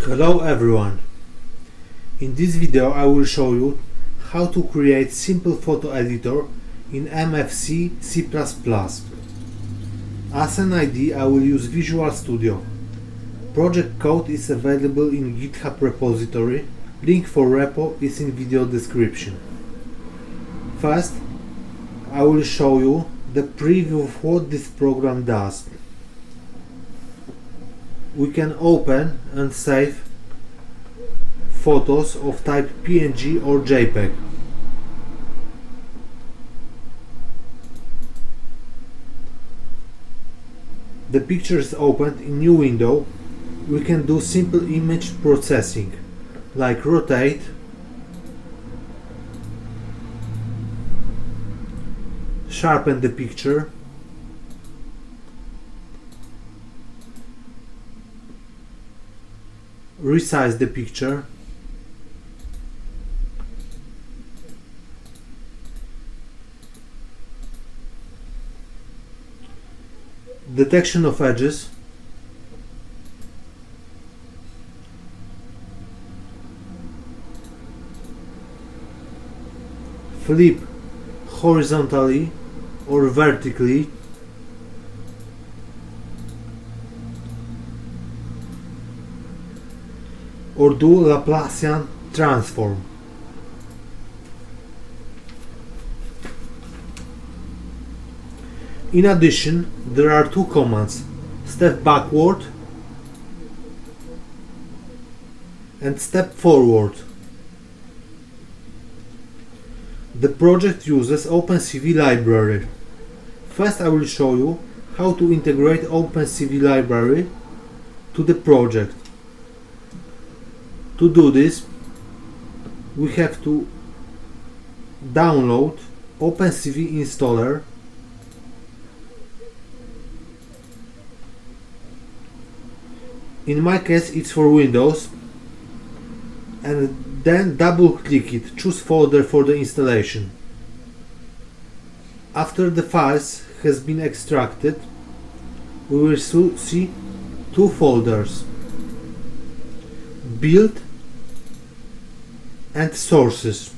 Hello everyone! In this video I will show you how to create simple photo editor in MFC C++. As an ID I will use Visual Studio. Project code is available in GitHub repository. Link for repo is in video description. First, I will show you the preview of what this program does. We can open and save photos of type PNG or JPEG. The picture is opened in new window. We can do simple image processing like rotate, sharpen the picture, resize the picture, detection of edges, flip horizontally or vertically, or do Laplacian transform. In addition, there are two commands: step backward and step forward. The project uses opencv library. First I will show you how to integrate opencv library to the project. To do this, we have to download opencv installer, in my case it's for Windows, and then double click it, choose folder for the installation. After the files has been extracted, we will see two folders: build and sources.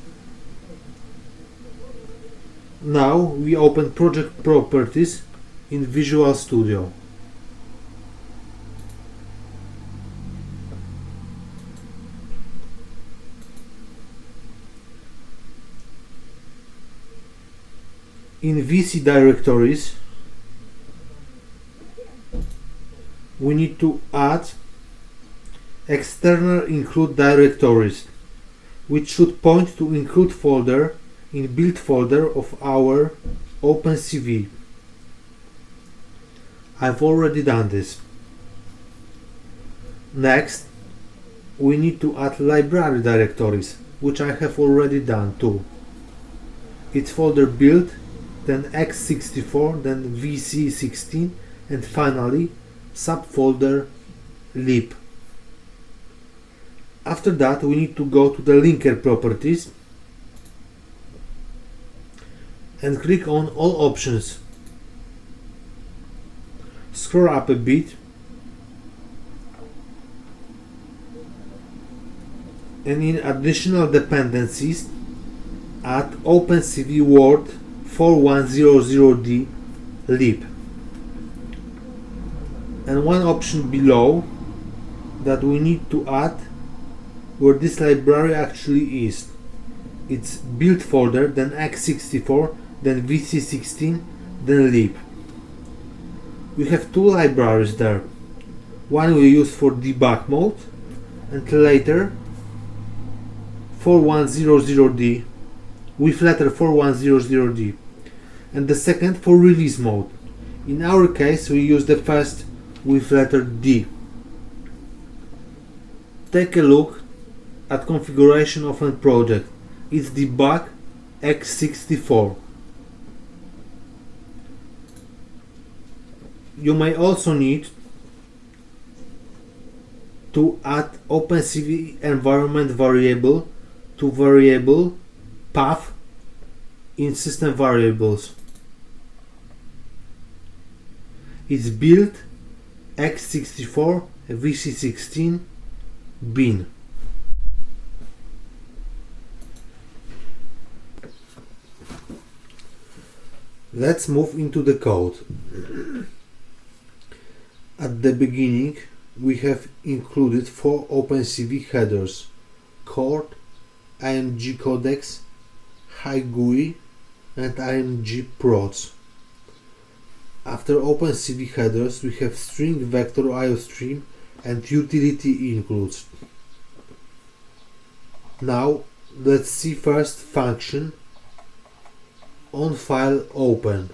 Now we open project properties in Visual Studio. In VC directories, we need to add external include directories, which should point to include folder in build folder of our opencv. I've already done this. Next, we need to add library directories, which I have already done too. It's folder build, then x64, then vc16, and finally subfolder lib. After that we need to go to the linker properties and click on all options. Scroll up a bit and in additional dependencies add opencv word 4100d lib, and one option below that we need to add where this library actually is. It's build folder, then x64, then vc16, then lib. We have two libraries there. One we use for debug mode, and later 4100d with letter 4100d, and the second for release mode. In our case we use the first with letter D. Take a look at configuration of a project. It's debug x64. You may also need to add opencv environment variable to variable path in system variables. It's build x64 vc16 bin. Let's move into the code. At the beginning, we have included 4 opencv headers: core, img codecs, high GUI, and img procs. After opencv headers, we have string vector iostream and utility includes. Now let's see first function onFileOpen.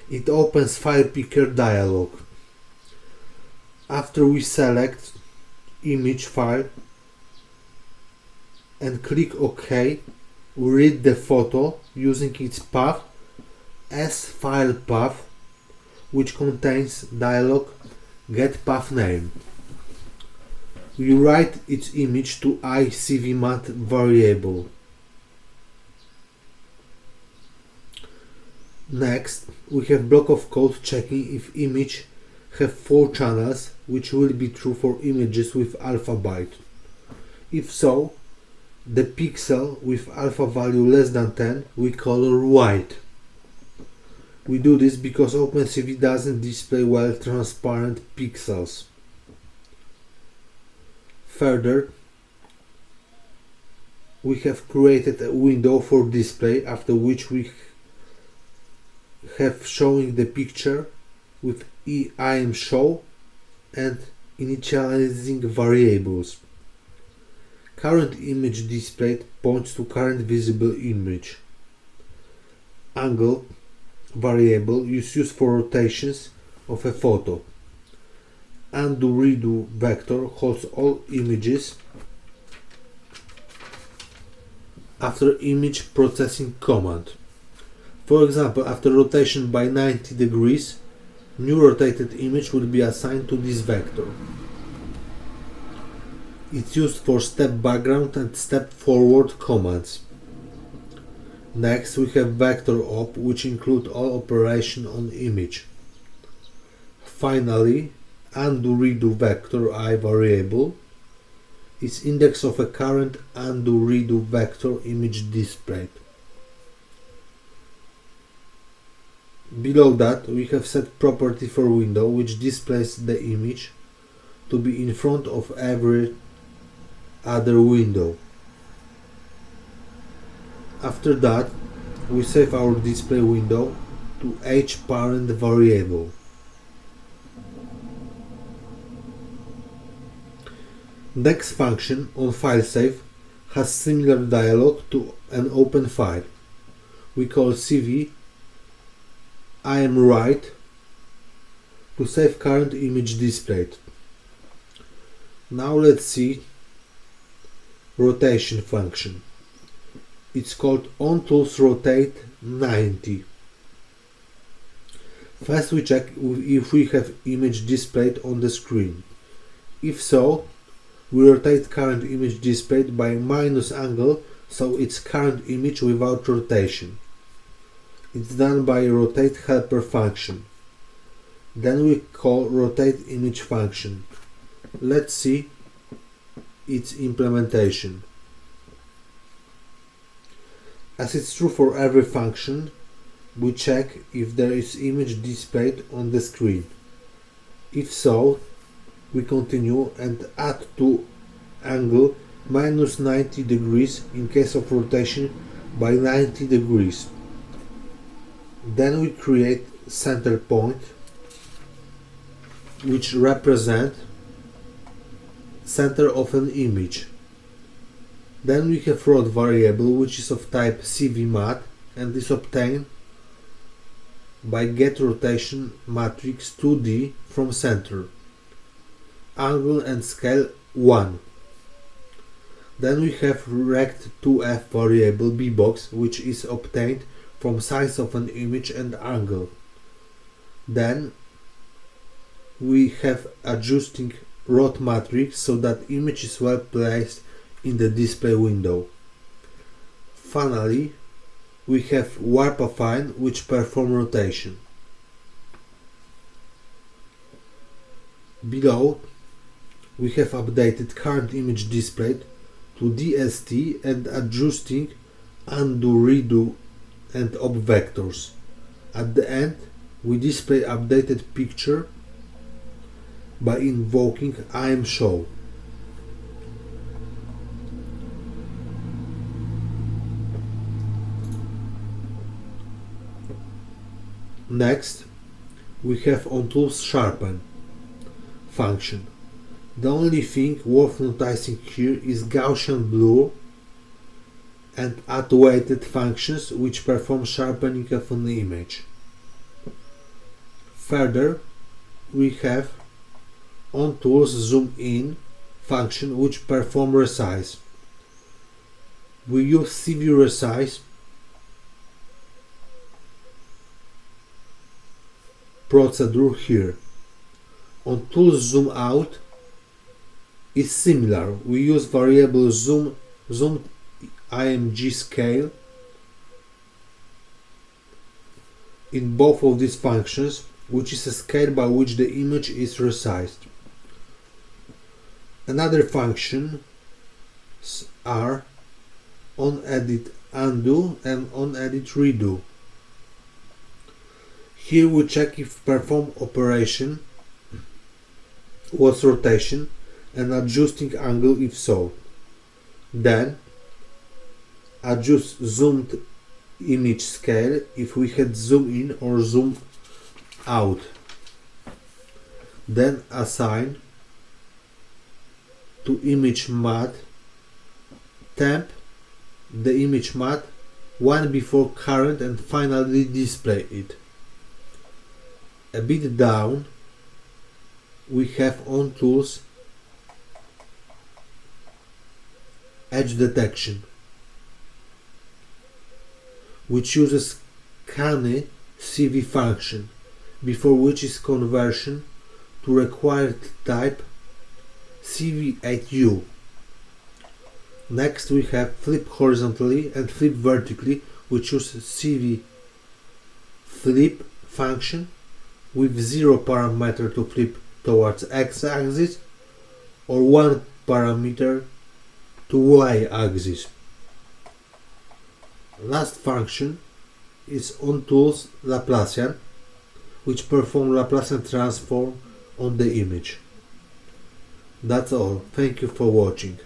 It opens file picker dialog. After we select image file and click OK, we read the photo using its path as file path, which contains dialog get path name. We write its image to icvmat variable. Next, we have block of code checking if image have 4 channels, which will be true for images with alpha byte. If so, the pixel with alpha value less than 10 we color white. We do this because opencv doesn't display well transparent pixels. Further, we have created a window for display, after which we have showing the picture with imshow and initializing variables. Current image displayed points to current visible image. Angle variable is used for rotations of a photo. Undo redo vector holds all images after image processing command. For example, after rotation by 90 degrees, new rotated image will be assigned to this vector. It's used for step background and step forward commands. Next, we have vector op, which include all operation on image. Finally, undo redo vector I variable is index of a current undo redo vector image displayed. Below that, we have set property for window, which displays the image to be in front of every other window. After that, we save our display window to hparent variable. Next function on filesave has similar dialog to an open file. We call cv imWrite to save current image displayed. Now let's see rotation function. It's called onToolsRotate 90. First we check if we have image displayed on the screen. If so, we rotate current image displayed by minus angle, so it's current image without rotation. It's done by rotate helper function. Then we call rotate image function. Let's see its implementation. As it's true for every function, we check if there is image displayed on the screen. If so, we continue and add to angle minus 90 degrees in case of rotation by 90 degrees. Then we create center point, which represent center of an image. Then we have rod variable, which is of type cvmat and is obtained by get rotation matrix 2D from center. Angle and scale 1. Then we have rect2f variable bbox, which is obtained from size of an image and angle. Then we have adjusting rod matrix so that image is well placed in the display window. Finally, we have warp affine, which perform rotation. Below we have updated current image displayed to DST and adjusting undo, redo and op vectors. At the end we display updated picture by invoking imShow. Next we have on tools sharpen function. The only thing worth noticing here is Gaussian blur and add weighted functions which perform sharpening of an image. Further, we have on tools zoom in function which perform resize. We use CV resize procedure here. On tools zoom out is similar. We use variable zoom img scale in both of these functions, which is a scale by which the image is resized. Another functions are on edit undo and on edit redo. Here we check if perform operation was rotation and adjusting angle if so. Then adjust zoomed image scale if we had zoom in or zoom out. Then assign to image matte temp the image matte one before current and finally display it. A bit down we have on tools edge detection, which uses scanne CV function, before which is conversion to required type CV8U. Next we have flip horizontally and flip vertically, which uses CV flip function with 0 parameter to flip towards x-axis or 1 parameter to y-axis. Last function is on tools Laplacian, which perform Laplacian transform on the image. That's all. Thank you for watching.